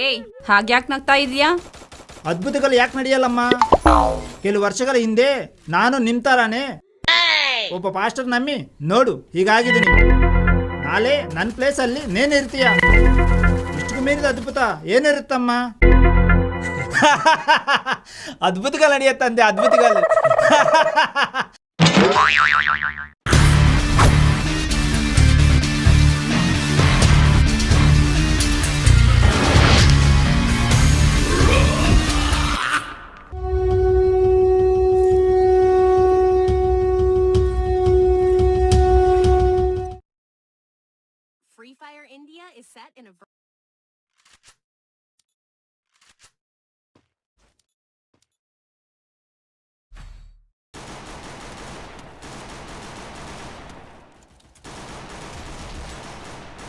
ಏಯ್ ಹಾಗ್ಯಾಕ್ ನಗ್ತಾ ಇದೀಯಾ? ಅದ್ಭುತಗಳು ಯಾಕೆ ನಡೆಯಲ್ಲಮ್ಮ? ಕೆಲವು ವರ್ಷಗಳ ಹಿಂದೆ ನಾನು ನಿಮ್ ತರಾನೇ ಒಬ್ಬ ಪಾಸ್ಟರ್ ನಮ್ಮಿ ನೋಡು ಹೀಗಾಗಿದ್ದೀನಿ. ನಾಳೆ ನನ್ನ ಪ್ಲೇಸಲ್ಲಿ ನೇನಿರ್ತೀಯ. ಇಷ್ಟು ಮೀರಿದ ಅದ್ಭುತ ಏನಿರುತ್ತಮ್ಮ? ಅದ್ಭುತಗಳು ನಡೆಯುತ್ತಂತೆ, ಅದ್ಭುತಗಳು. Free Fire India is set in a